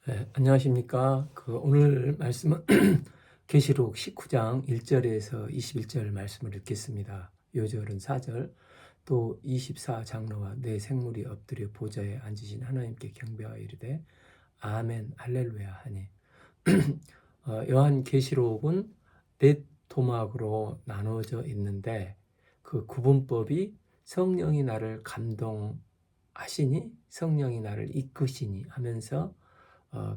네, 안녕하십니까. 오늘 말씀은 계시록 19장 1절에서 21절 말씀을 읽겠습니다. 요절은 4절. 또 24장로와 내 생물이 엎드려 보좌에 앉으신 하나님께 경배하여 이르되 아멘 할렐루야 하니 요한 계시록은 네 토막으로 나누어져 있는데 그 구분법이 성령이 나를 감동하시니 성령이 나를 이끄시니 하면서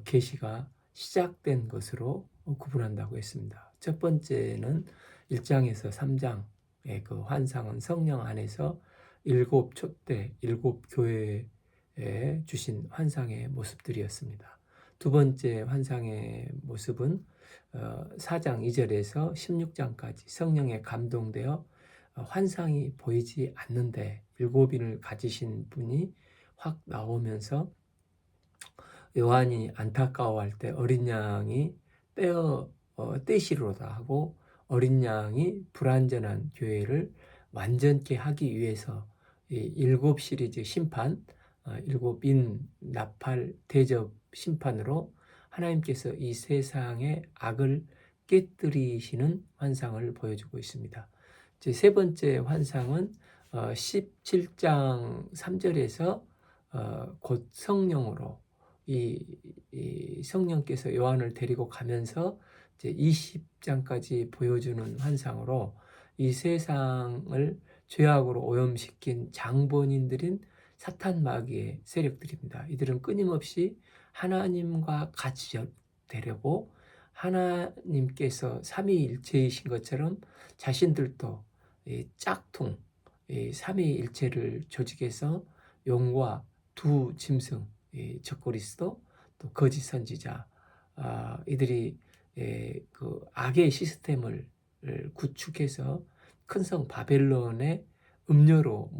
계시가 시작된 것으로 구분한다고 했습니다. 첫 번째는 1장에서 3장의 그 환상은 성령 안에서 일곱 촛대, 일곱 교회에 주신 환상의 모습들이었습니다. 두 번째 환상의 모습은 4장 2절에서 16장까지 성령에 감동되어 환상이 보이지 않는데 일곱인을 가지신 분이 확 나오면서 요한이 안타까워할 때 어린 양이 떼시로다 하고 어린 양이 불완전한 교회를 완전케 하기 위해서 이 일곱 시리즈 심판, 일곱인 나팔 대접 심판으로 하나님께서 이 세상의 악을 깨뜨리시는 환상을 보여주고 있습니다. 세 번째 환상은 17장 3절에서 곧 성령으로 이 성령께서 요한을 데리고 가면서 이제 20장까지 보여주는 환상으로 이 세상을 죄악으로 오염시킨 장본인들인 사탄 마귀의 세력들입니다. 이들은 끊임없이 하나님과 같이 되려고 하나님께서 삼위일체이신 것처럼 자신들도 이 짝퉁, 이 삼위일체를 조직해서 용과 두 짐승, 적그리스도 또 거짓 선지자, 이들이 그 악의 시스템을 구축해서 큰 성 바벨론의 음료로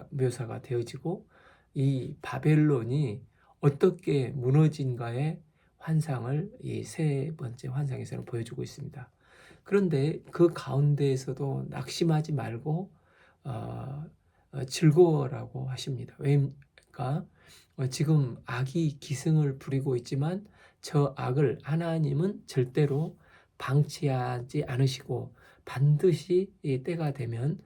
묘사가 되어지고 이 바벨론이 어떻게 무너진가의 환상을 이 세 번째 환상에서는 보여주고 있습니다. 그런데 그 가운데에서도 낙심하지 말고 즐거워라고 하십니다. 왜입니까? 지금 악이 기승을 부리고 있지만 저 악을 하나님은 절대로 방치하지 않으시고 반드시 이 때가 되면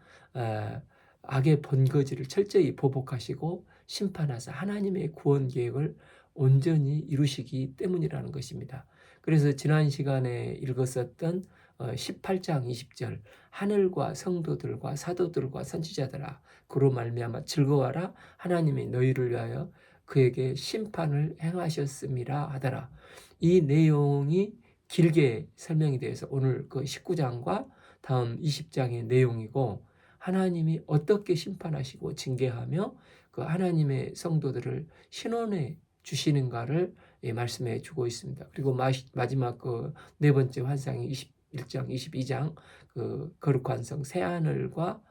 악의 번거지를 철저히 보복하시고 심판하사 하나님의 구원 계획을 온전히 이루시기 때문이라는 것입니다. 그래서 지난 시간에 읽었었던 18장 20절 하늘과 성도들과 사도들과 선지자들아 그로 말미암아 즐거워하라 하나님이 너희를 위하여 그에게 심판을 행하셨음이라 하더라. 이 내용이 길게 설명이 되어서 오늘 그 19장과 다음 20장의 내용이고 하나님이 어떻게 심판하시고 징계하며 그 하나님의 성도들을 신원해 주시는가를 말씀해 주고 있습니다. 그리고 마지막 그 네 번째 환상이 21장, 22장 그 거룩한 성 새하늘과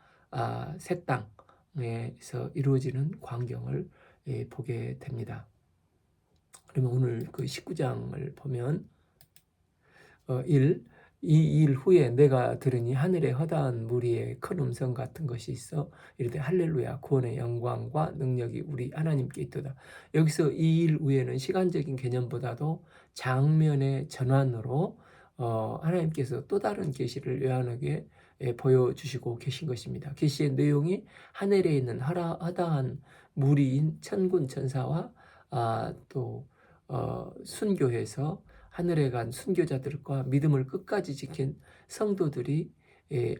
새 땅에서 이루어지는 광경을 보게 됩니다. 그러면 오늘 그 19장을 보면 1. 이 일 후에 내가 들으니 하늘에 허다한 무리의 큰 음성 같은 것이 있어 이르되 할렐루야 구원의 영광과 능력이 우리 하나님께 있도다. 여기서 이 일 후에는 시간적인 개념보다도 장면의 전환으로 하나님께서 또 다른 계시를 요한에게 보여주시고 계신 것입니다. 계시의 내용이 하늘에 있는 허다한 무리인 천군 천사와 또 순교해서 하늘에 간 순교자들과 믿음을 끝까지 지킨 성도들이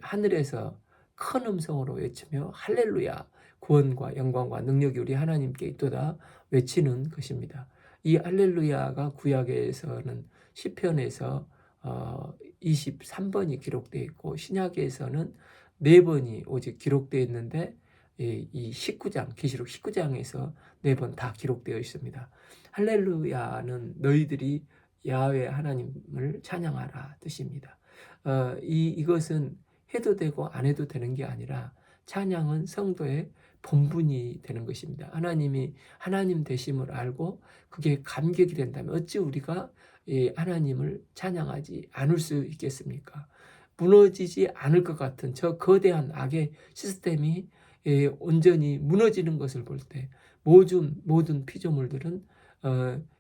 하늘에서 큰 음성으로 외치며 할렐루야 구원과 영광과 능력이 우리 하나님께 있도다 외치는 것입니다. 이 할렐루야가 구약에서는 시편에서 23번이 기록되어 있고 신약에서는 4번이 오직 기록되어 있는데 이 19장 계시록 19장에서 4번 다 기록되어 있습니다. 할렐루야는 너희들이 야훼 하나님을 찬양하라 뜻입니다. 이것은 해도 되고 안 해도 되는 게 아니라 찬양은 성도의 본분이 되는 것입니다. 하나님이 하나님 되심을 알고 그게 감격이 된다면 어찌 우리가 하나님을 찬양하지 않을 수 있겠습니까? 무너지지 않을 것 같은 저 거대한 악의 시스템이 온전히 무너지는 것을 볼 때 모든 피조물들은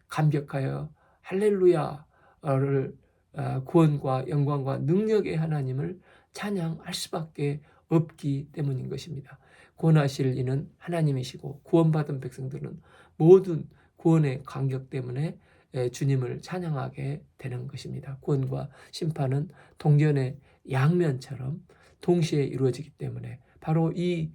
감격하여 할렐루야를 구원과 영광과 능력의 하나님을 찬양할 수밖에 없기 때문인 것입니다. 구원하실 이는 하나님이시고 구원받은 백성들은 모든 구원의 간격 때문에 주님을 찬양하게 되는 것입니다. 구원과 심판은 동전의 양면처럼 동시에 이루어지기 때문에 바로 이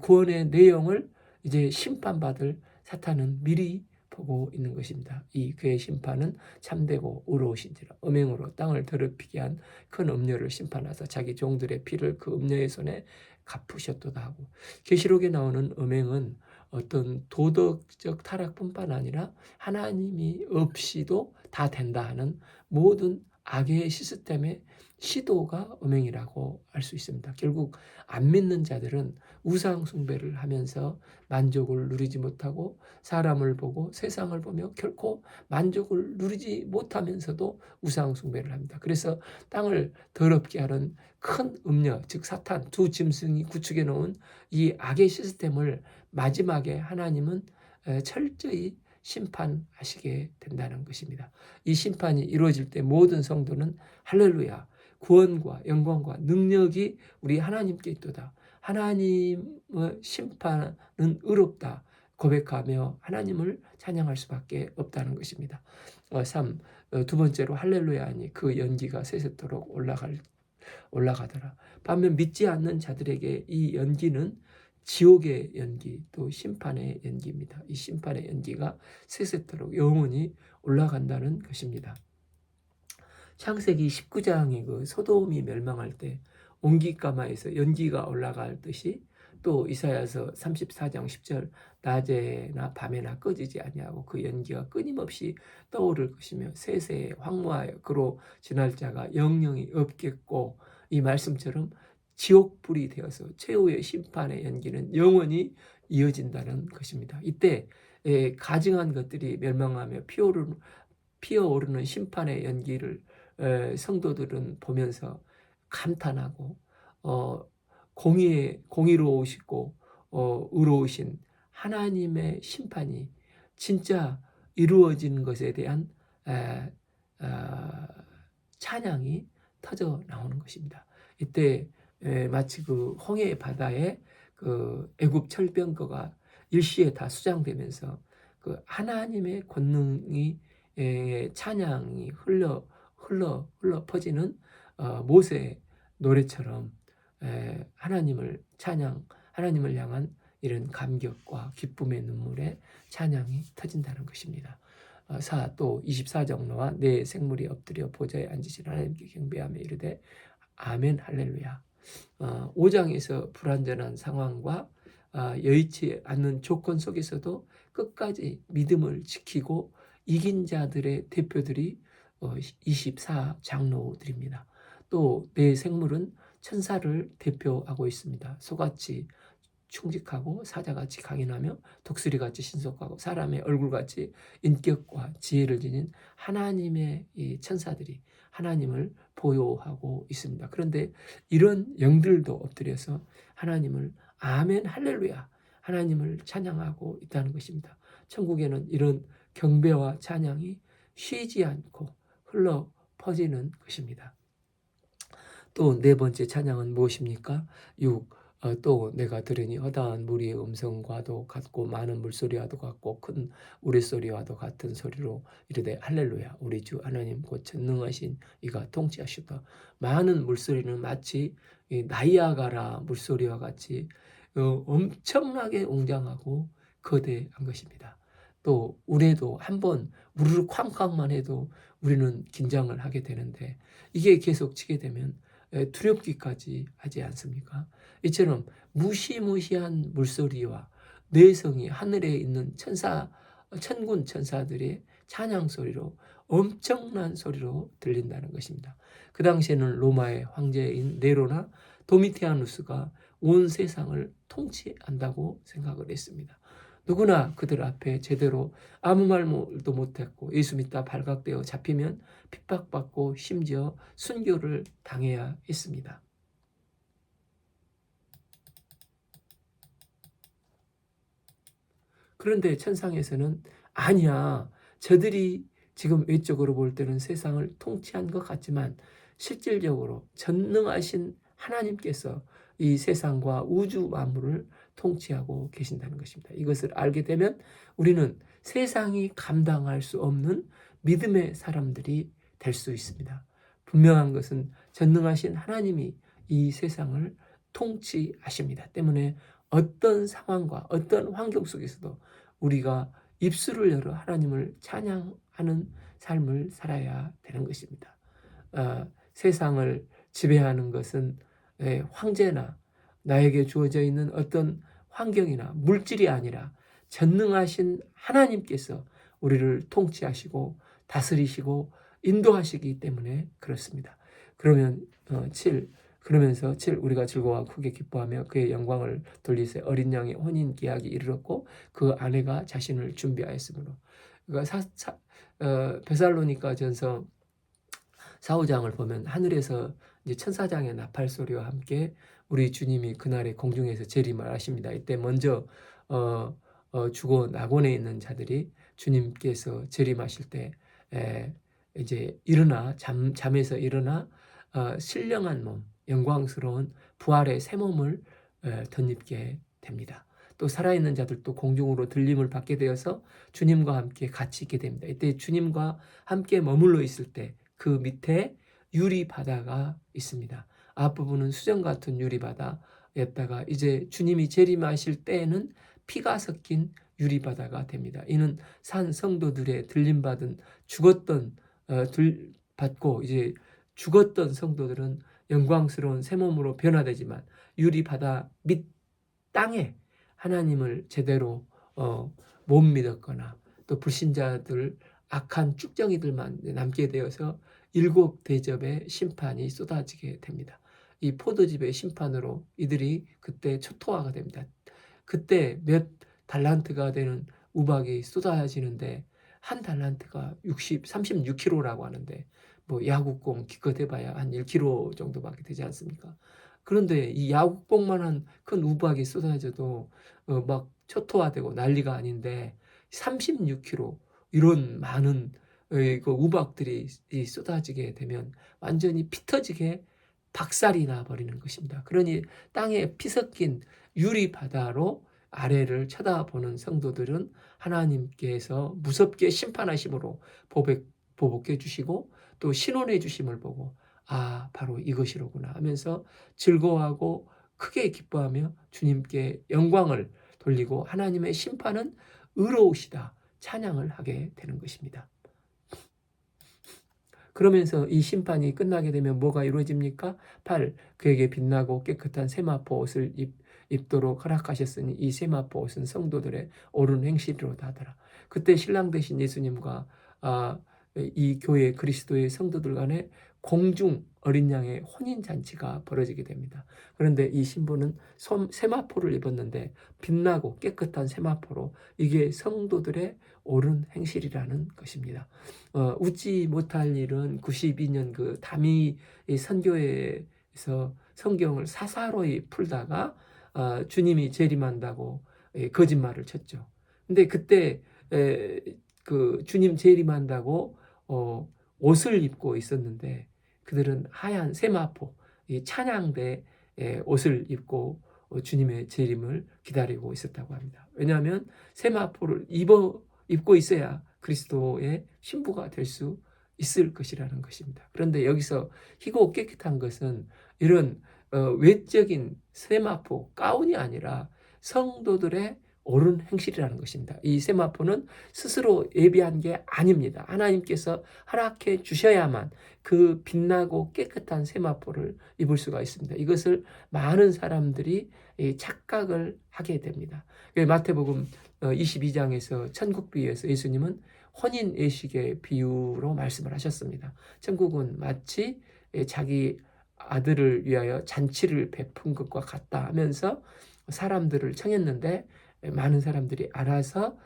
구원의 내용을 이제 심판받을 사탄은 미리 보고 있는 것입니다. 이 그의 심판은 참되고 의로우신지라 음행으로 땅을 더럽히게 한 큰 음녀를 심판하사 자기 종들의 피를 그 음녀의 손에 갚으셨도다 하고, 계시록에 나오는 음행은 어떤 도덕적 타락뿐만 아니라 하나님이 없이도 다 된다 하는 모든 악의 시스템의 시도가 음행이라고 할 수 있습니다. 결국 안 믿는 자들은 우상 숭배를 하면서 만족을 누리지 못하고 사람을 보고 세상을 보며 결코 만족을 누리지 못하면서도 우상 숭배를 합니다. 그래서 땅을 더럽게 하는 큰 음녀, 즉 사탄 두 짐승이 구축해 놓은 이 악의 시스템을 마지막에 하나님은 철저히 심판하시게 된다는 것입니다. 이 심판이 이루어질 때 모든 성도는 할렐루야, 구원과 영광과 능력이 우리 하나님께 있도다. 하나님의 심판은 의롭다 고백하며 하나님을 찬양할 수밖에 없다는 것입니다. 3. 두 번째로 할렐루야니 그 연기가 세세토록 올라가더라. 반면 믿지 않는 자들에게 이 연기는 지옥의 연기, 또 심판의 연기입니다. 이 심판의 연기가 세세토록 영원히 올라간다는 것입니다. 창세기 19장의 그 소돔이 멸망할 때 온기가마에서 연기가 올라갈 듯이, 또 이사야서 34장 10절 낮에나 밤에나 꺼지지 아니하고 그 연기가 끊임없이 떠오를 것이며 세세에 황무하여 그로 지날 자가 영영이 없겠고, 이 말씀처럼 지옥불이 되어서 최후의 심판의 연기는 영원히 이어진다는 것입니다. 이때 가증한 것들이 멸망하며 피어오르는 심판의 연기를 성도들은 보면서 감탄하고 공의로우시고 의로우신 하나님의 심판이 진짜 이루어진 것에 대한 찬양이 터져 나오는 것입니다. 이때 마치 그 홍해 바다에 그 애굽 철병거가 일시에 다 수장되면서 그 하나님의 권능이 찬양이 흘러 퍼지는 모세의 노래처럼 하나님을 하나님을 향한 이런 감격과 기쁨의 눈물에 찬양이 터진다는 것입니다. 4. 또 24정로와 내 생물이 엎드려 보좌에 앉으신 하나님께 경배하며 이르되 아멘 할렐루야. 5장에서 불완전한 상황과 여의치 않는 조건 속에서도 끝까지 믿음을 지키고 이긴 자들의 대표들이 24장로들입니다. 또 내 생물은 천사를 대표하고 있습니다. 소같이 충직하고 사자같이 강인하며 독수리같이 신속하고 사람의 얼굴같이 인격과 지혜를 지닌 하나님의 이 천사들이 하나님을 보호하고 있습니다. 그런데 이런 영들도 엎드려서 하나님을 아멘 할렐루야 하나님을 찬양하고 있다는 것입니다. 천국에는 이런 경배와 찬양이 쉬지 않고 흘러 퍼지는 것입니다. 또 네 번째 찬양은 무엇입니까? 6. 또 내가 들으니 허다한 무리의 음성과도 같고 많은 물소리와도 같고 큰 우레소리와도 같은 소리로 이르되 할렐루야 우리 주 하나님 곧 전능하신 이가 통치하시다. 많은 물소리는 마치 나이아가라 물소리와 같이 엄청나게 웅장하고 거대한 것입니다. 또 우레도 한번 우르르 쾅쾅만 해도 우리는 긴장을 하게 되는데 이게 계속 치게 되면 두렵기까지 하지 않습니까? 이처럼 무시무시한 물소리와 내성이 하늘에 있는 천군 천사들의 찬양 소리로 엄청난 소리로 들린다는 것입니다. 그 당시에는 로마의 황제인 네로나 도미티아누스가 온 세상을 통치한다고 생각을 했습니다. 누구나 그들 앞에 제대로 아무 말도 못했고 예수 믿다 발각되어 잡히면 핍박받고 심지어 순교를 당해야 했습니다. 그런데 천상에서는 아니야, 저들이 지금 외적으로 볼 때는 세상을 통치한 것 같지만 실질적으로 전능하신 하나님께서 이 세상과 우주 만물을 통치하고 계신다는 것입니다. 이것을 알게 되면 우리는 세상이 감당할 수 없는 믿음의 사람들이 될 수 있습니다. 분명한 것은 전능하신 하나님이 이 세상을 통치하십니다. 때문에 어떤 상황과 어떤 환경 속에서도 우리가 입술을 열어 하나님을 찬양하는 삶을 살아야 되는 것입니다. 세상을 지배하는 것은 황제나 나에게 주어져 있는 어떤 환경이나 물질이 아니라 전능하신 하나님께서 우리를 통치하시고 다스리시고 인도하시기 때문에 그렇습니다. 그러면 7 그러면서 7 우리가 즐거워하고 크게 기뻐하며 그의 영광을 돌리세 어린 양의 혼인 기약이 이르렀고 그 아내가 자신을 준비하였으므로. 그러니까 베살로니가전서 4~5장을 보면 하늘에서 이제 천사장의 나팔 소리와 함께 우리 주님이 그날에 공중에서 재림을 하십니다. 이때 먼저 죽어 낙원에 있는 자들이 주님께서 재림하실 때 이제 일어나 잠에서 일어나 신령한 몸, 영광스러운 부활의 새 몸을 덧입게 됩니다. 또 살아있는 자들도 공중으로 들림을 받게 되어서 주님과 함께 같이 있게 됩니다. 이때 주님과 함께 머물러 있을 때 그 밑에 유리 바다가 있습니다. 앞부분은 수정 같은 유리 바다였다가 이제 주님이 재림하실 때에는 피가 섞인 유리 바다가 됩니다. 이는 산 성도들의 들림받은 죽었던 받고 이제 죽었던 성도들은 영광스러운 새 몸으로 변화되지만 유리 바다 밑 땅에 하나님을 제대로 못 믿었거나 또 불신자들 악한 쭉정이들만 남게 되어서 7 대접의 심판이 쏟아지게 됩니다. 이 포도즙의 심판으로 이들이 그때 초토화가 됩니다. 그때 몇 달란트가 되는 우박이 쏟아지는데 한 달란트가 36kg라고 하는데 뭐 야구공 기껏 해봐야 한 1kg 정도밖에 되지 않습니까? 그런데 이 야구공만한 큰 우박이 쏟아져도 막 초토화되고 난리가 아닌데 36kg 이런 많은 그 우박들이 쏟아지게 되면 완전히 피 터지게 박살이 나버리는 것입니다. 그러니 땅에 피 섞인 유리 바다로 아래를 쳐다보는 성도들은 하나님께서 무섭게 심판하심으로 보복해 주시고 또 신원해 주심을 보고 아 바로 이것이로구나 하면서 즐거워하고 크게 기뻐하며 주님께 영광을 돌리고 하나님의 심판은 의로우시다 찬양을 하게 되는 것입니다. 그러면서 이 심판이 끝나게 되면 뭐가 이루어집니까? 8. 그에게 빛나고 깨끗한 세마포 옷을 입도록 허락하셨으니 이 세마포 옷은 성도들의 옳은 행실이로다 하더라. 그때 신랑 되신 예수님과 이 교회 그리스도의 성도들 간에 공중 어린 양의 혼인잔치가 벌어지게 됩니다. 그런데 이 신부는 세마포를 입었는데 빛나고 깨끗한 세마포로 이게 성도들의 옳은 행실이라는 것입니다. 웃지 못할 일은 92년 그 다미 선교회에서 성경을 사사로이 풀다가 주님이 재림한다고 거짓말을 쳤죠. 근데 그때 그 주님 재림한다고 옷을 입고 있었는데 그들은 하얀 세마포 이 찬양대 옷을 입고 주님의 재림을 기다리고 있었다고 합니다. 왜냐하면 세마포를 입고 있어야 그리스도의 신부가 될 수 있을 것이라는 것입니다. 그런데 여기서 희고 깨끗한 것은 이런 외적인 세마포 가운이 아니라 성도들의 옳은 행실이라는 것입니다. 이 세마포는 스스로 예비한 게 아닙니다. 하나님께서 허락해 주셔야만 그 빛나고 깨끗한 세마포를 입을 수가 있습니다. 이것을 많은 사람들이 착각을 하게 됩니다. 마태복음 22장에서 천국비유에서 예수님은 혼인 예식의 비유로 말씀을 하셨습니다. 천국은 마치 자기 아들을 위하여 잔치를 베푼 것과 같다 하면서 사람들을 청했는데 많은 사람들이 알아서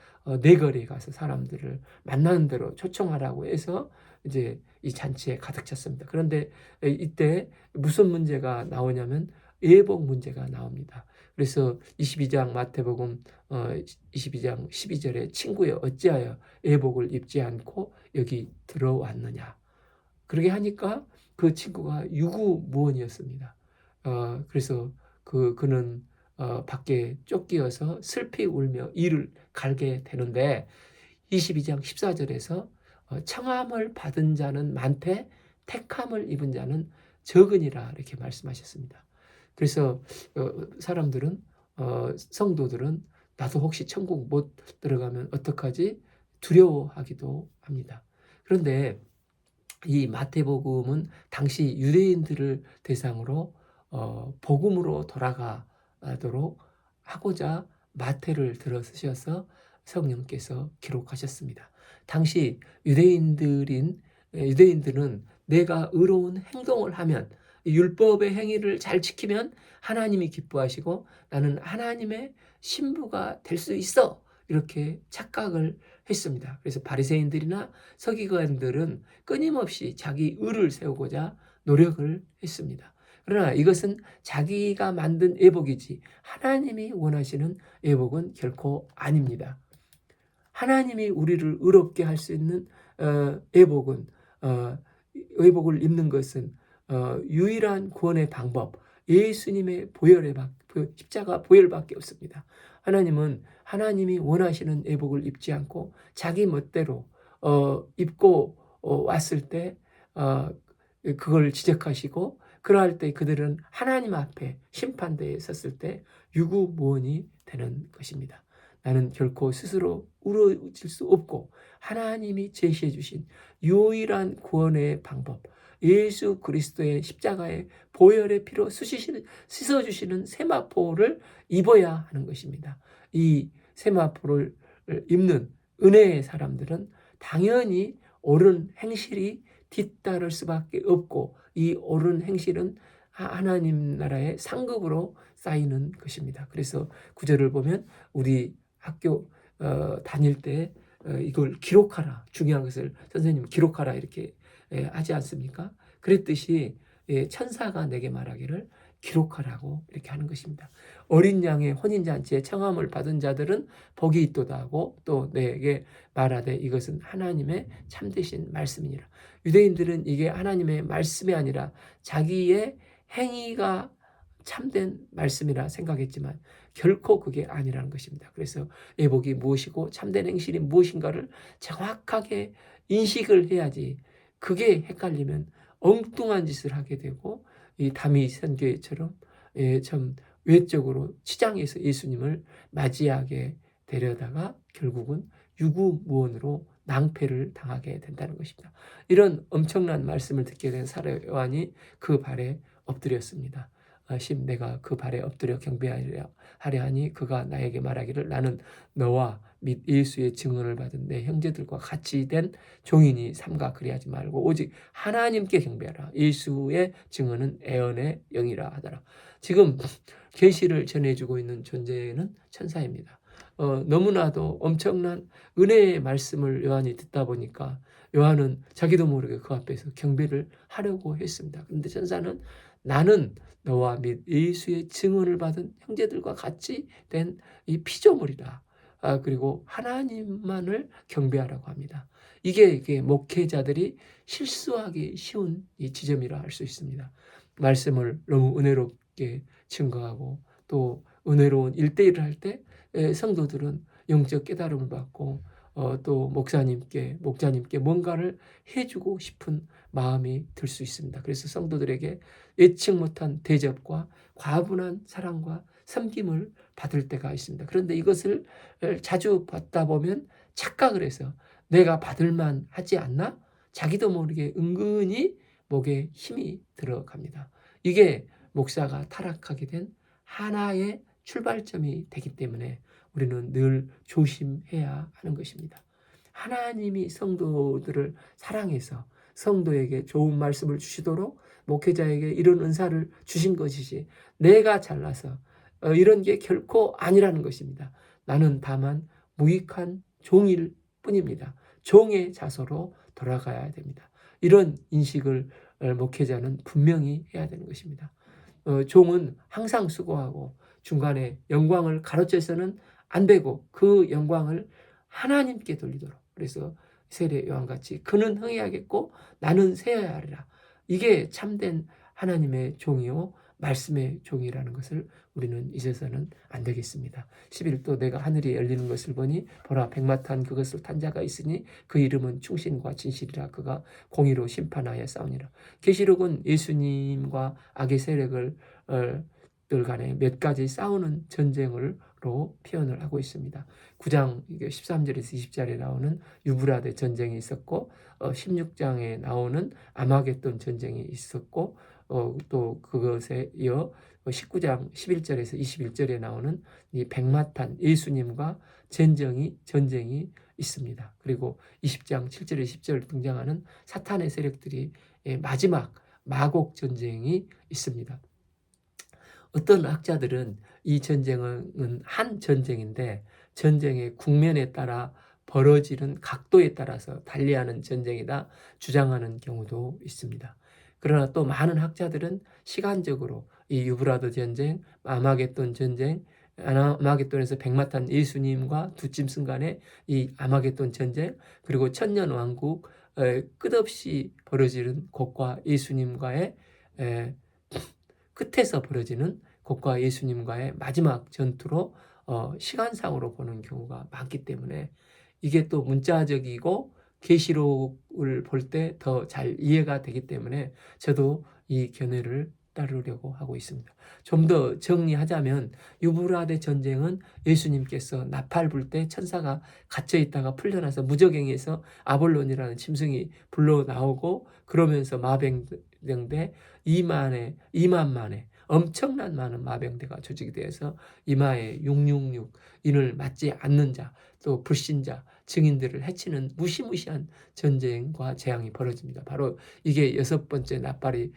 내거리에 가서 사람들을 만나는 대로 초청하라고 해서 이제 이 잔치에 가득 찼습니다. 그런데 이때 무슨 문제가 나오냐면 예복 문제가 나옵니다. 그래서 22장 마태복음 22장 12절에 친구여 어찌하여 애복을 입지 않고 여기 들어왔느냐. 그렇게 하니까 그 친구가 유구무원이었습니다. 그래서 그는 밖에 쫓기어서 슬피 울며 이를 갈게 되는데 22장 14절에서 청함을 받은 자는 많되 택함을 입은 자는 적으니라 이렇게 말씀하셨습니다. 그래서 사람들은 성도들은 나도 혹시 천국 못 들어가면 어떡하지? 두려워하기도 합니다. 그런데 이 마태복음은 당시 유대인들을 대상으로 복음으로 돌아가도록 하고자 마태를 들어 쓰셔서 성령께서 기록하셨습니다. 당시 유대인들은 내가 의로운 행동을 하면 율법의 행위를 잘 지키면 하나님이 기뻐하시고 나는 하나님의 신부가 될 수 있어 이렇게 착각을 했습니다. 그래서 바리새인들이나 서기관들은 끊임없이 자기 의를 세우고자 노력을 했습니다. 그러나 이것은 자기가 만든 애복이지 하나님이 원하시는 애복은 결코 아닙니다. 하나님이 우리를 의롭게 할 수 있는 애복은 애복을 입는 것은 유일한 구원의 방법 예수님의 십자가 보혈밖에 없습니다. 하나님은 하나님이 원하시는 애복을 입지 않고 자기 멋대로 입고 왔을 때 그걸 지적하시고 그러할 때 그들은 하나님 앞에 심판대에 섰을 때 유구무원이 되는 것입니다. 나는 결코 스스로 우러질 수 없고 하나님이 제시해 주신 유일한 구원의 방법 예수 그리스도의 십자가의 보혈의 피로 씻어주시는 세마포를 입어야 하는 것입니다. 이 세마포를 입는 은혜의 사람들은 당연히 옳은 행실이 뒤따를 수밖에 없고 이 옳은 행실은 하나님 나라의 상급으로 쌓이는 것입니다. 그래서 구절을 보면 우리 학교 다닐 때 이걸 기록하라. 중요한 것을 선생님 기록하라 이렇게 하지 않습니까? 그랬듯이 천사가 내게 말하기를 기록하라고 이렇게 하는 것입니다. 어린 양의 혼인잔치에 청함을 받은 자들은 복이 있도다 하고 또 내게 말하되 이것은 하나님의 참되신 말씀이니라. 유대인들은 이게 하나님의 말씀이 아니라 자기의 행위가 참된 말씀이라 생각했지만 결코 그게 아니라는 것입니다. 그래서 애복이 무엇이고 참된 행실이 무엇인가를 정확하게 인식을 해야지 그게 헷갈리면 엉뚱한 짓을 하게 되고 이 다미 선교회처럼 참 외적으로 치장해서 예수님을 맞이하게 되려다가 결국은 유구무원으로 낭패를 당하게 된다는 것입니다. 이런 엄청난 말씀을 듣게 된 사라 요한이 그 발에 엎드렸습니다. 내가 그 발에 엎드려 경배하려 하니 그가 나에게 말하기를 나는 너와 및 예수의 증언을 받은 내 형제들과 같이 된 종이니 삼가 그리하지 말고 오직 하나님께 경배하라. 예수의 증언은 애언의 영이라 하더라. 지금 계시를 전해주고 있는 존재는 천사입니다. 너무나도 엄청난 은혜의 말씀을 요한이 듣다 보니까 요한은 자기도 모르게 그 앞에서 경배를 하려고 했습니다. 그런데 천사는 나는 너와 및 예수의 증언을 받은 형제들과 같이 된 이 피조물이다. 그리고 하나님만을 경배하라고 합니다. 이게 목회자들이 실수하기 쉬운 이 지점이라 할 수 있습니다. 말씀을 너무 은혜롭게 증거하고 또 은혜로운 일대일을 할 때 성도들은 영적 깨달음을 받고 또 목자님께 뭔가를 해주고 싶은 마음이 들 수 있습니다. 그래서 성도들에게 예측 못한 대접과 과분한 사랑과 섬김을 받을 때가 있습니다. 그런데 이것을 자주 받다 보면 착각을 해서 내가 받을만 하지 않나? 자기도 모르게 은근히 목에 힘이 들어갑니다. 이게 목사가 타락하게 된 하나의 출발점이 되기 때문에 우리는 늘 조심해야 하는 것입니다. 하나님이 성도들을 사랑해서 성도에게 좋은 말씀을 주시도록 목회자에게 이런 은사를 주신 것이지 내가 잘나서 이런 게 결코 아니라는 것입니다. 나는 다만 무익한 종일 뿐입니다. 종의 자소로 돌아가야 됩니다. 이런 인식을 목회자는 분명히 해야 되는 것입니다. 종은 항상 수고하고 중간에 영광을 가로채서는 안 되고 그 영광을 하나님께 돌리도록. 그래서 세례 요한같이 그는 흥해야겠고 나는 세어야 하리라. 이게 참된 하나님의 종이요 말씀의 종이라는 것을 우리는 잊어서는 안 되겠습니다. 11도 내가 하늘이 열리는 것을 보니 보라 백마탄 그것을 탄 자가 있으니 그 이름은 충신과 진실이라. 그가 공의로 심판하여 싸우니라. 계시록은 예수님과 악의 세력을 들 간에 몇 가지 싸우는 전쟁으로 표현을 하고 있습니다. 9장 13절에서 20절에 나오는 유브라데 전쟁이 있었고 16장에 나오는 아마겟돈 전쟁이 있었고 또 그것에 이어 19장 11절에서 21절에 나오는 이 백마탄 예수님과 전쟁이 있습니다. 그리고 20장 7절에 10절 등장하는 사탄의 세력들이 마지막 마곡 전쟁이 있습니다. 어떤 학자들은 이 전쟁은 한 전쟁인데 전쟁의 국면에 따라 벌어지는 각도에 따라서 달리하는 전쟁이다 주장하는 경우도 있습니다. 그러나 또 많은 학자들은 시간적으로 이 유브라도 전쟁, 아마겟돈 전쟁, 아마겟돈에서 백마탄 예수님과 두 짐승 간의 이 아마겟돈 전쟁, 그리고 천년 왕국 끝없이 벌어지는 곧과 예수님과의 끝에서 벌어지는 곧과 예수님과의 마지막 전투로 시간상으로 보는 경우가 많기 때문에 이게 또 문자적이고 계시록을 볼 때 더 잘 이해가 되기 때문에 저도 이 견해를 따르려고 하고 있습니다. 좀 더 정리하자면 유브라데 전쟁은 예수님께서 나팔 불 때 천사가 갇혀 있다가 풀려나서 무저갱에서 아볼론이라는 짐승이 불러 나오고 그러면서 마병대 2만만에 엄청난 많은 마병대가 조직이 되어서 이마에 666 인을 맞지 않는 자, 또 불신자, 증인들을 해치는 무시무시한 전쟁과 재앙이 벌어집니다. 바로 이게 6번째 나팔이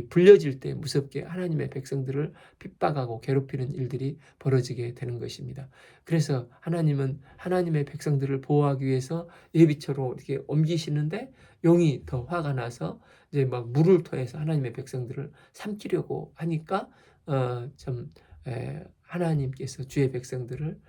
불려질 때 무섭게 하나님의 백성들을 핍박하고 괴롭히는 일들이 벌어지게 되는 것입니다. 그래서 하나님은 하나님의 백성들을 보호하기 위해서 예비처로 이렇게 옮기시는데 용이 더 화가 나서 이제 막 물을 토해서 하나님의 백성들을 삼키려고 하니까 하나님께서 주의 백성들을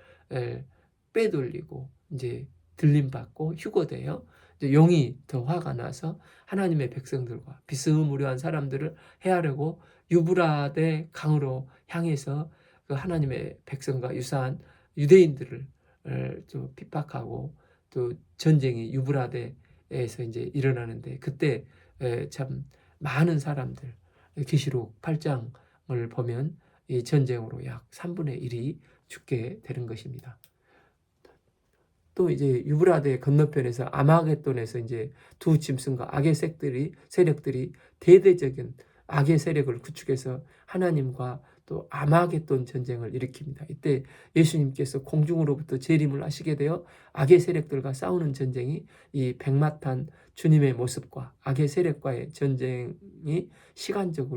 빼돌리고 이제 들림받고 휴거돼요. 이제 용이 더 화가 나서 하나님의 백성들과 비스무리한 사람들을 해하려고 유브라데 강으로 향해서 그 하나님의 백성과 유사한 유대인들을 좀 핍박하고 또 전쟁이 유브라데에서 이제 일어나는데 그때 참 많은 사람들 계시록 8장을 보면 이 전쟁으로 약 3분의 1이 죽게 되는 것입니다. 또 이제 유브라데 건너편에서 아마겟돈에서 이제 두 짐승과 악의 세력들이 대대적인 악의 세력을 구축해서 하나님과 또 아마겟돈 전쟁을 일으킵니다. 이때 예수님께서 공중으로부터 재림을 하시게 되어 악의 세력들과 싸우는 전쟁이 이 백마탄 주님의 모습과 악의 세력과의 전쟁이 시간적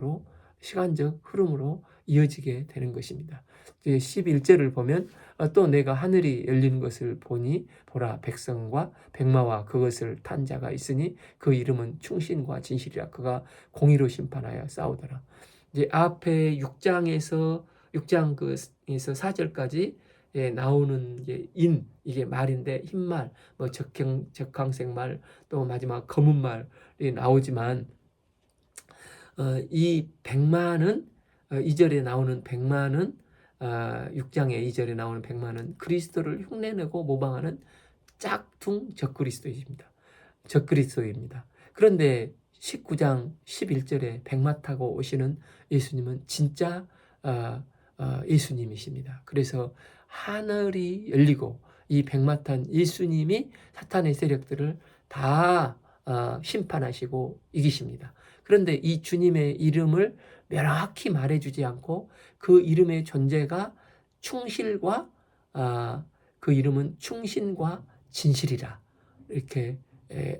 흐름으로 이어지게 되는 것입니다. 11절을 보면 또 내가 하늘이 열리는 것을 보니 보라 백성과 백마와 그것을 탄 자가 있으니 그 이름은 충신과 진실이라. 그가 공의로 심판하여 싸우더라. 이제 앞에 6장에서 4절까지 나오는 이게 말인데 흰말, 뭐 적황색 말, 또 마지막 검은 말이 나오지만 이 백마는 2절에 나오는 백마는 6장의 2절에 나오는 백마는 그리스도를 흉내내고 모방하는 짝퉁 적그리스도입니다. 그런데 19장 11절에 백마 타고 오시는 예수님은 진짜 예수님이십니다. 그래서 하늘이 열리고 이 백마 탄 예수님이 사탄의 세력들을 다 심판하시고 이기십니다. 그런데 이 주님의 이름을 명확히 말해주지 않고 그 이름의 존재가 그 이름은 충신과 진실이라 이렇게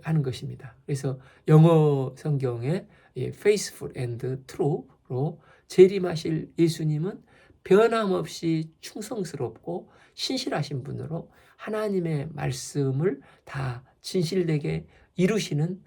하는 것입니다. 그래서 영어 성경에 faithful and true로 재림하실 예수님은 변함없이 충성스럽고 신실하신 분으로 하나님의 말씀을 다 진실되게 이루시는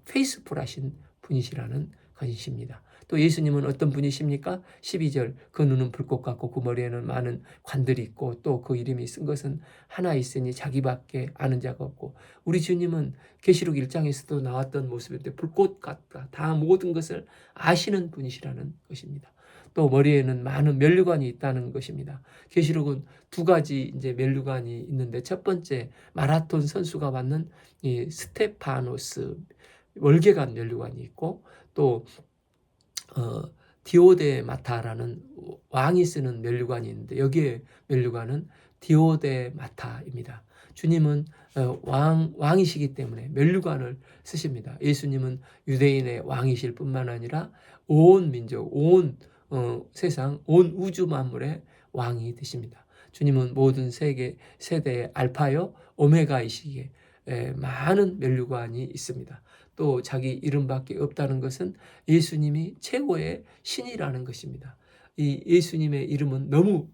페이스풀하신 분이시라는 것입니다. 또 예수님은 어떤 분이십니까? 12절 그 눈은 불꽃 같고 그 머리에는 많은 관들이 있고 또 그 이름이 쓴 것은 하나 있으니 자기밖에 아는 자가 없고, 우리 주님은 계시록 1장에서도 나왔던 모습인데 불꽃 같다. 다 모든 것을 아시는 분이시라는 것입니다. 또 머리에는 많은 면류관이 있다는 것입니다. 계시록은 두 가지 이제 면류관이 있는데, 첫 번째 마라톤 선수가 받는 이 스테파노스 월계관 면류관이 있고, 또 디오데마타라는 왕이 쓰는 면류관이 있는데, 여기에 면류관은 디오데마타입니다. 주님은 왕이시기 때문에 면류관을 쓰십니다. 예수님은 유대인의 왕이실 뿐만 아니라 온 민족, 온 세상, 온 우주 만물의 왕이 되십니다. 주님은 모든 세대의 알파요 오메가이시기에 많은 면류관이 있습니다. 또 자기 이름밖에 없다는 것은 예수님이 최고의 신이라는 것입니다. 이 예수님의 이름은 너무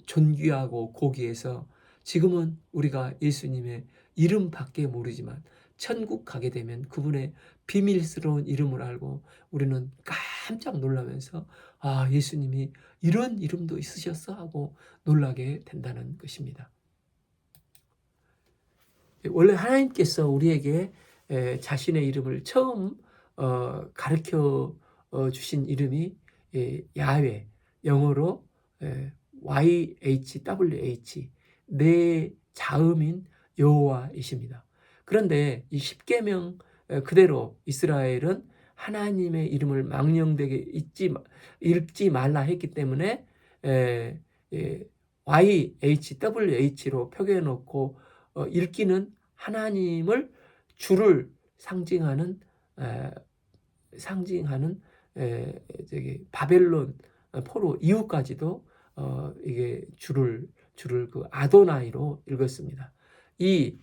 존귀하고 고귀해서 지금은 우리가 예수님의 이름밖에 모르지만 천국 가게 되면 그분의 비밀스러운 이름을 알고 우리는 깜짝 놀라면서 아, 예수님이 이런 이름도 있으셨어 하고 놀라게 된다는 것입니다. 원래 하나님께서 우리에게 자신의 이름을 처음 가르쳐 주신 이름이 야훼, 영어로 YHWH, 내 자음인 여호와이십니다. 그런데 이 십계명 그대로 이스라엘은 하나님의 이름을 망령되게 읽지 말라 했기 때문에 YHWH로 표기해 놓고 읽기는 하나님을 주를 상징하는 바벨론 포로 이후까지도 이게 주를 그 아도나이로 읽었습니다. 이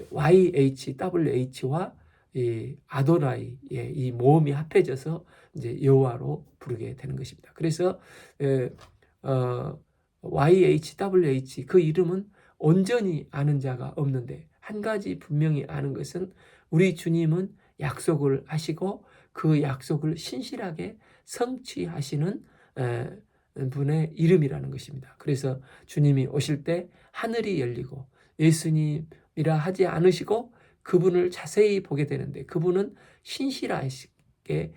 YHWH와 이 아도나이 이 모음이 합해져서 이제 여호와로 부르게 되는 것입니다. 그래서 YHWH 그 이름은 온전히 아는 자가 없는데, 한 가지 분명히 아는 것은 우리 주님은 약속을 하시고 그 약속을 신실하게 성취하시는 분의 이름이라는 것입니다. 그래서 주님이 오실 때 하늘이 열리고 예수님이라 하지 않으시고 그분을 자세히 보게 되는데, 그분은 신실하게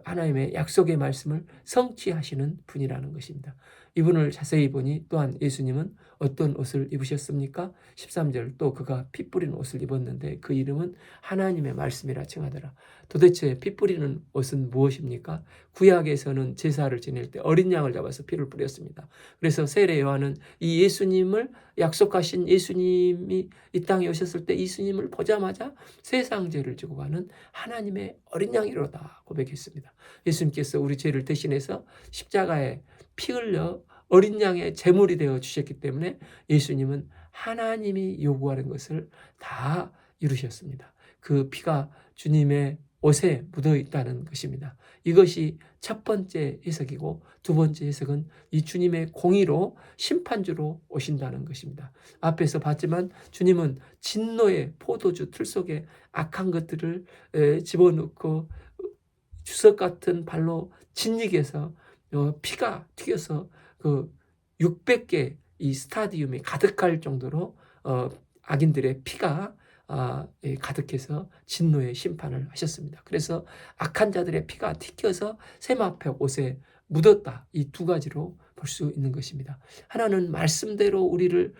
하나님의 약속의 말씀을 성취하시는 분이라는 것입니다. 이분을 자세히 보니 또한 예수님은 어떤 옷을 입으셨습니까? 13절 또 그가 피 뿌린 옷을 입었는데 그 이름은 하나님의 말씀이라 칭하더라. 도대체 피 뿌리는 옷은 무엇입니까? 구약에서는 제사를 지낼 때 어린 양을 잡아서 피를 뿌렸습니다. 그래서 세례 요한은 이 예수님을 약속하신 예수님이 이 땅에 오셨을 때 예수님을 보자마자 세상 죄를 지고 가는 하나님의 어린 양이로다 고백했습니다. 예수님께서 우리 죄를 대신해서 십자가에 피 흘려 어린 양의 제물이 되어 주셨기 때문에 예수님은 하나님이 요구하는 것을 다 이루셨습니다. 그 피가 주님의 옷에 묻어 있다는 것입니다. 이것이 첫 번째 해석이고, 두 번째 해석은 이 주님의 공의로 심판주로 오신다는 것입니다. 앞에서 봤지만 주님은 진노의 포도주 틀 속에 악한 것들을 집어넣고 주석 같은 발로 짓이겨서 피가 튀겨서 그 600개 이 스타디움이 가득할 정도로 악인들의 피가 가득해서 진노의 심판을 하셨습니다. 그래서 악한 자들의 피가 튀겨서 세마포 옷에 묻었다. 이 두 가지로 볼 수 있는 것입니다. 하나는 말씀대로 우리를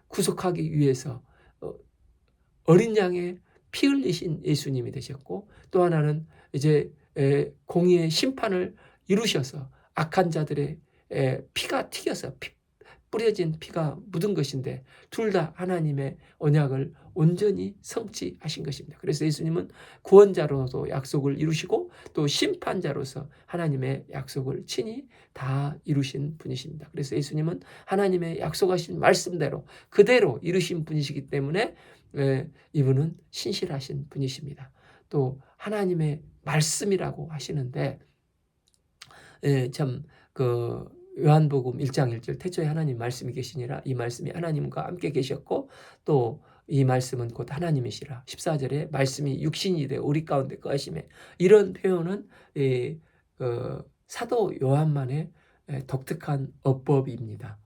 구속하기 위해서 어린 양의 피 흘리신 예수님이 되셨고, 또 하나는 이제 공의의 심판을 이루셔서 악한 자들의 피가 튀겨서 뿌려진 피가 묻은 것인데, 둘 다 하나님의 언약을 온전히 성취하신 것입니다. 그래서 예수님은 구원자로도 약속을 이루시고 또 심판자로서 하나님의 약속을 친히 다 이루신 분이십니다. 그래서 예수님은 하나님의 약속하신 말씀대로 그대로 이루신 분이시기 때문에 이분은 신실하신 분이십니다. 또 하나님의 말씀이라고 하시는데 참 요한복음 1장 1절 태초에 하나님 말씀이 계시니라, 이 말씀이 하나님과 함께 계셨고 또 이 말씀은 곧 하나님이시라. 14절에 말씀이 육신이 되어 우리 가운데 거하심에, 이런 표현은 사도 요한만의 독특한 어법입니다.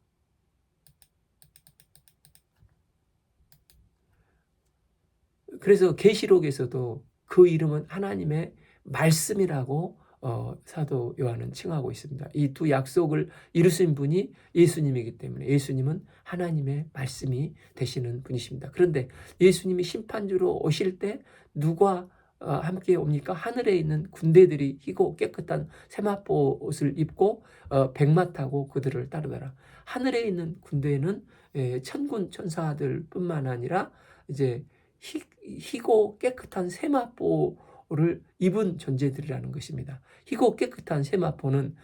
그래서 계시록에서도 그 이름은 하나님의 말씀이라고 사도 요한은 칭하고 있습니다. 이 두 약속을 이루신 분이 예수님이기 때문에 예수님은 하나님의 말씀이 되시는 분이십니다. 그런데 예수님이 심판주로 오실 때 누가 함께 옵니까? 하늘에 있는 군대들이 희고 깨끗한 세마포 옷을 입고 백마 타고 그들을 따르더라. 하늘에 있는 군대는 천군 천사들 뿐만 아니라 이제 희고 깨끗한 세마포를 입은 존재들이라는 것입니다. 희고 깨끗한 세마포는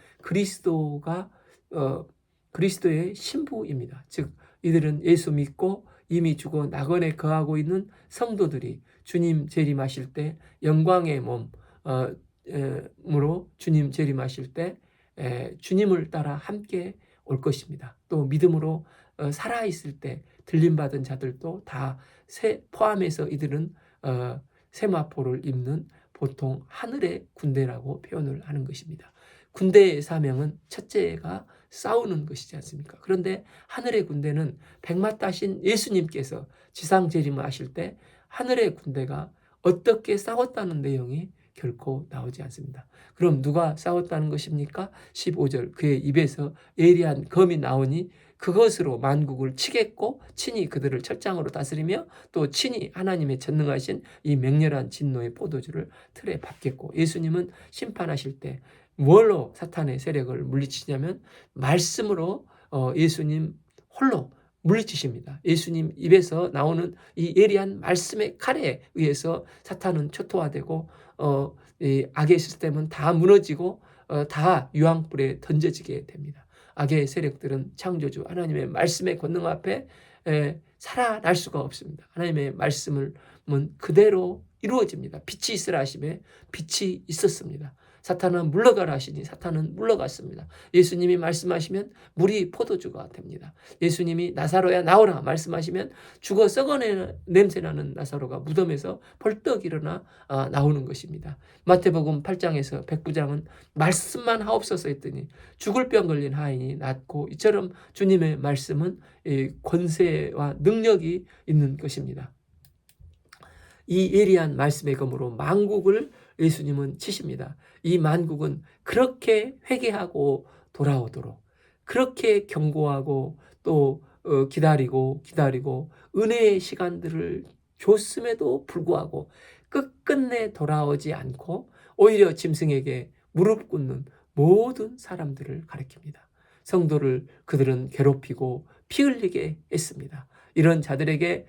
그리스도의 신부입니다. 즉 이들은 예수 믿고 이미 죽어 낙원에 거하고 있는 성도들이 주님 재림하실 때 영광의 몸으로 주님 재림하실 때 주님을 따라 함께 올 것입니다. 또 믿음으로 살아있을 때 들림받은 자들도 다 포함해서 이들은 세마포를 입는 보통 하늘의 군대라고 표현을 하는 것입니다. 군대의 사명은 첫째가 싸우는 것이지 않습니까? 그런데 하늘의 군대는 백마 따신 예수님께서 지상 재림하실 때 하늘의 군대가 어떻게 싸웠다는 내용이 결코 나오지 않습니다. 그럼 누가 싸웠다는 것입니까? 15절 그의 입에서 예리한 검이 나오니 그것으로 만국을 치겠고 친히 그들을 철장으로 다스리며 또 친히 하나님의 전능하신 이 맹렬한 진노의 포도주를 틀에 밟겠고, 예수님은 심판하실 때 뭘로 사탄의 세력을 물리치냐면 말씀으로 예수님 홀로 물리치십니다. 예수님 입에서 나오는 이 예리한 말씀의 칼에 의해서 사탄은 초토화되고 이 악의 시스템은 다 무너지고 다 유황불에 던져지게 됩니다. 악의 세력들은 창조주 하나님의 말씀의 권능 앞에 살아날 수가 없습니다. 하나님의 말씀은 그대로 이루어집니다. 빛이 있으라 하심에 빛이 있었습니다. 사탄은 물러가라 하시니 사탄은 물러갔습니다. 예수님이 말씀하시면 물이 포도주가 됩니다. 예수님이 나사로야 나오라 말씀하시면 죽어 썩어내는 냄새나는 나사로가 무덤에서 벌떡 일어나 나오는 것입니다. 마태복음 8장에서 백부장은 말씀만 하옵소서 했더니 죽을 병 걸린 하인이 낫고, 이처럼 주님의 말씀은 권세와 능력이 있는 것입니다. 이 예리한 말씀의 검으로 만국을 예수님은 치십니다. 이 만국은 그렇게 회개하고 돌아오도록, 그렇게 경고하고 또 기다리고 은혜의 시간들을 줬음에도 불구하고 끝끝내 돌아오지 않고 오히려 짐승에게 무릎 꿇는 모든 사람들을 가리킵니다. 성도를 그들은 괴롭히고 피 흘리게 했습니다. 이런 자들에게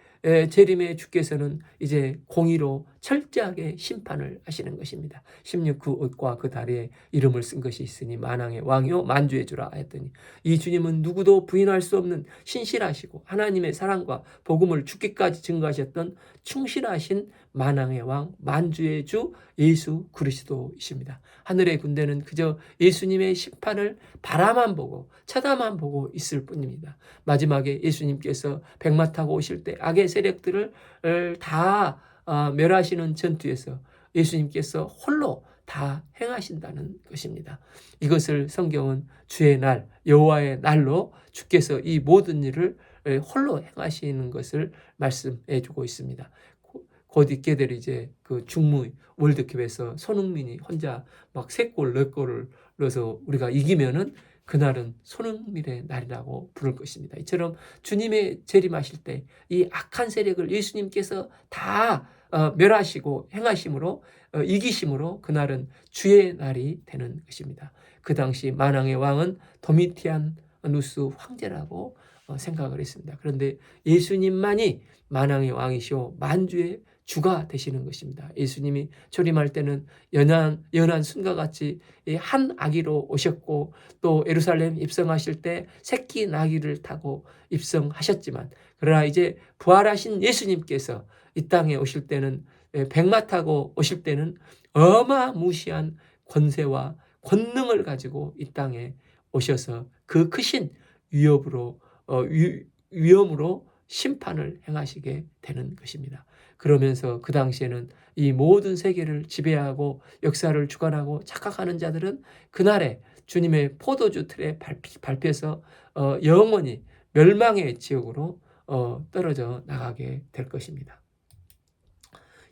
재림의 주께서는 이제 공의로 철저하게 심판을 하시는 것입니다. 16그 옷과 그 다리에 이름을 쓴 것이 있으니 만왕의 왕이요 만주의 주라 했더니, 이 주님은 누구도 부인할 수 없는 신실하시고 하나님의 사랑과 복음을 죽기까지 증거하셨던 충실하신 만왕의 왕 만주의 주 예수 그리스도이십니다. 하늘의 군대는 그저 예수님의 심판을 바라만 보고 쳐다만 보고 있을 뿐입니다. 마지막에 예수님께서 백마 타고 오실 때 악의 세력들을 다 멸하시는 전투에서 예수님께서 홀로 다 행하신다는 것입니다. 이것을 성경은 주의 날, 여호와의 날로 주께서 이 모든 일을 홀로 행하시는 것을 말씀해 주고 있습니다. 곧 있게 될 이제 그 중무 월드컵에서 손흥민이 혼자 막 3골, 4골을 넣어서 우리가 이기면은 그날은 손흥민의 날이라고 부를 것입니다. 이처럼 주님의 재림하실 때 이 악한 세력을 예수님께서 다 멸하시고 행하심으로 이기심으로 그날은 주의 날이 되는 것입니다. 그 당시 만왕의 왕은 도미티아누스 황제라고 생각을 했습니다. 그런데 예수님만이 만왕의 왕이시오 만주의 주가 되시는 것입니다. 예수님이 초림할 때는 연한 순과 같이 한 아기로 오셨고, 또 예루살렘 입성하실 때 새끼 나귀를 타고 입성하셨지만, 그러나 이제 부활하신 예수님께서 이 땅에 오실 때는 백마 타고 오실 때는 어마무시한 권세와 권능을 가지고 이 땅에 오셔서 그 크신 위험으로 심판을 행하시게 되는 것입니다. 그러면서 그 당시에는 이 모든 세계를 지배하고 역사를 주관하고 착각하는 자들은 그날에 주님의 포도주 틀에 밟혀서 영원히 멸망의 지옥으로 떨어져 나가게 될 것입니다.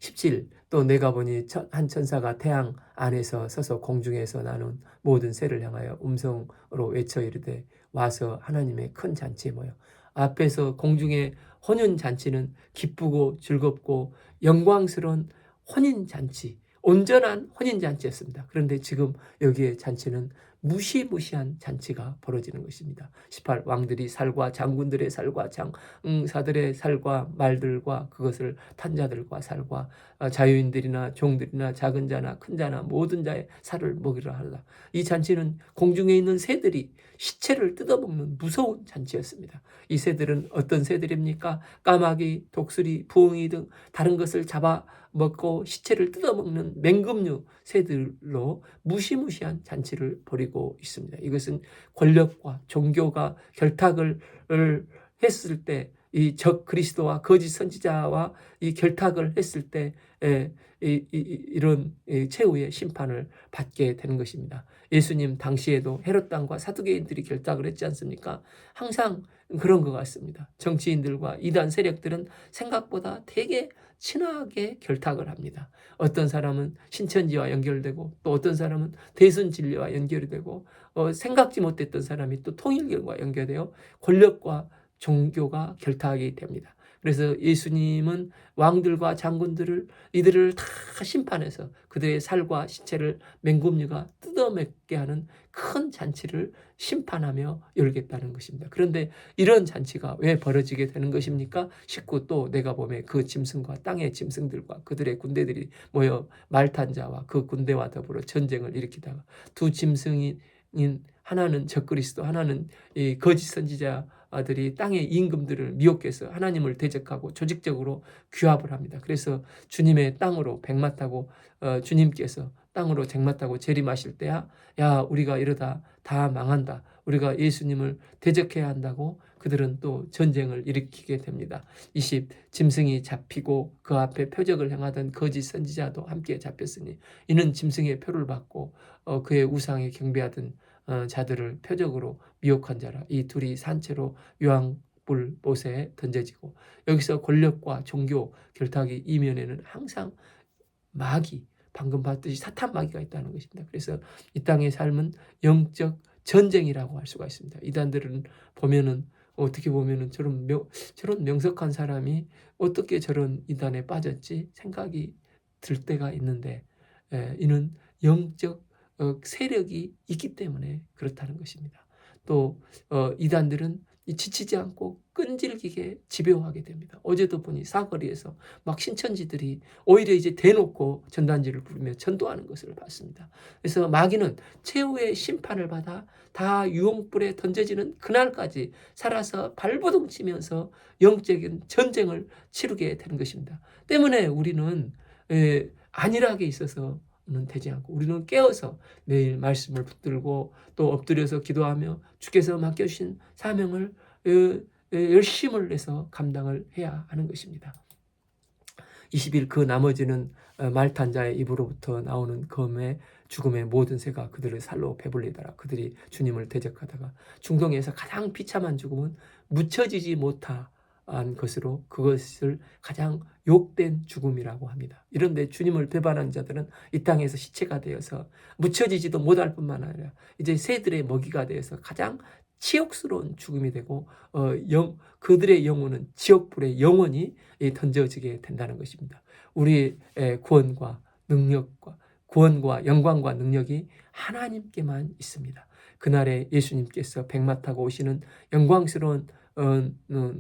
17. 또 내가 보니 한 천사가 태양 안에서 서서 공중에서 나눈 모든 새를 향하여 음성으로 외쳐 이르되 와서 하나님의 큰 잔치에 모여. 앞에서 공중의 혼인잔치는 기쁘고 즐겁고 영광스러운 혼인잔치, 온전한 혼인잔치였습니다. 그런데 지금 여기에 잔치는 무시무시한 잔치가 벌어지는 것입니다. 18. 왕들이 살과 장군들의 살과 장사들의 살과 말들과 그것을 탄 자들과 살과 자유인들이나 종들이나 작은 자나 큰 자나 모든 자의 살을 먹이라 하라. 이 잔치는 공중에 있는 새들이 시체를 뜯어먹는 무서운 잔치였습니다. 이 새들은 어떤 새들입니까? 까마귀, 독수리, 부엉이 등 다른 것을 잡아먹고 시체를 뜯어먹는 맹금류 새들로 무시무시한 잔치를 벌이고 있습니다. 이것은 권력과 종교가 결탁을 했을 때, 이 적 그리스도와 거짓 선지자와 이 결탁을 했을 때 이런 최후의 심판을 받게 되는 것입니다. 예수님 당시에도 헤롯 당과 사두개인들이 결탁을 했지 않습니까? 항상 그런 것 같습니다. 정치인들과 이단 세력들은 생각보다 되게 친하게 결탁을 합니다. 어떤 사람은 신천지와 연결되고 또 어떤 사람은 대순진리와 연결이 되고 생각지 못했던 사람이 또 통일교와 연결되어 권력과 종교가 결탁이 됩니다. 그래서 예수님은 왕들과 장군들을 이들을 다 심판해서 그들의 살과 시체를 맹금류가 뜯어먹게 하는 큰 잔치를 심판하며 열겠다는 것입니다. 그런데 이런 잔치가 왜 벌어지게 되는 것입니까? 19. 또 내가 보매 그 짐승과 땅의 짐승들과 그들의 군대들이 모여 말탄 자와 그 군대와 더불어 전쟁을 일으키다가 두 짐승인 하나는 적그리스도 하나는 이 거짓 선지자들이 땅의 임금들을 미혹해서 하나님을 대적하고 조직적으로 규합을 합니다. 그래서 주님의 땅으로 백마 타고 주님께서 땅으로 쟁마 타고 재림하실 때야 야 우리가 이러다 다 망한다. 우리가 예수님을 대적해야 한다고 그들은 또 전쟁을 일으키게 됩니다. 20. 짐승이 잡히고 그 앞에 표적을 행하던 거짓 선지자도 함께 잡혔으니 이는 짐승의 표를 받고 그의 우상에 경배하던 자들을 표적으로 미혹한 자라. 이 둘이 산채로 유황불 못에 던져지고 여기서 권력과 종교 결탁이 이면에는 항상 마귀 방금 봤듯이 사탄 마귀가 있다는 것입니다. 그래서 이 땅의 삶은 영적 전쟁이라고 할 수가 있습니다. 이단들은 보면은 어떻게 보면은 저런 명석한 사람이 어떻게 저런 이단에 빠졌지 생각이 들 때가 있는데 이는 영적 세력이 있기 때문에 그렇다는 것입니다. 또 이단들은 지치지 않고 끈질기게 집요하게 됩니다. 어제도 보니 사거리에서 막 신천지들이 오히려 이제 대놓고 전단지를 부르며 전도하는 것을 봤습니다. 그래서 마귀는 최후의 심판을 받아 다 유황불에 던져지는 그날까지 살아서 발버둥 치면서 영적인 전쟁을 치르게 되는 것입니다. 때문에 우리는 안일하게 있어서 는 되지 않고 우리는 깨어서 매일 말씀을 붙들고 또 엎드려서 기도하며 주께서 맡겨주신 사명을 열심을 내서 감당을 해야 하는 것입니다. 20일 그 나머지는 말탄 자의 입으로부터 나오는 검의 죽음의 모든 새가 그들을 살로 배불리더라. 그들이 주님을 대적하다가 중동에서 가장 비참한 죽음은 묻혀지지 못한 것으로 그것을 가장 욕된 죽음이라고 합니다. 이런데 주님을 배반한 자들은 이 땅에서 시체가 되어서 묻혀지지도 못할 뿐만 아니라 이제 새들의 먹이가 되어서 가장 치욕스러운 죽음이 되고 그들의 영혼은 지옥불에 영원히 던져지게 된다는 것입니다. 우리의 구원과 영광과 능력이 하나님께만 있습니다. 그날에 예수님께서 백마 타고 오시는 영광스러운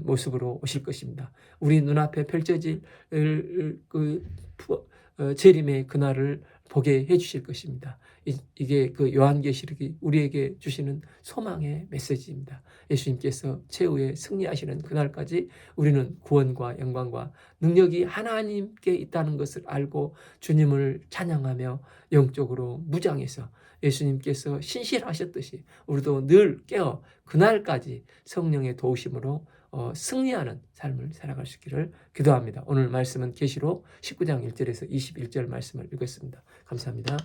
모습으로 오실 것입니다. 우리 눈앞에 펼쳐질 재림의 그날을 보게 해주실 것입니다. 이게 그 요한계시록이 우리에게 주시는 소망의 메시지입니다. 예수님께서 최후에 승리하시는 그날까지 우리는 구원과 영광과 능력이 하나님께 있다는 것을 알고 주님을 찬양하며 영적으로 무장해서 예수님께서 신실하셨듯이 우리도 늘 깨어 그날까지 성령의 도우심으로 승리하는 삶을 살아갈 수 있기를 기도합니다. 오늘 말씀은 계시록 19장 1절에서 21절 말씀을 읽었습니다. 감사합니다.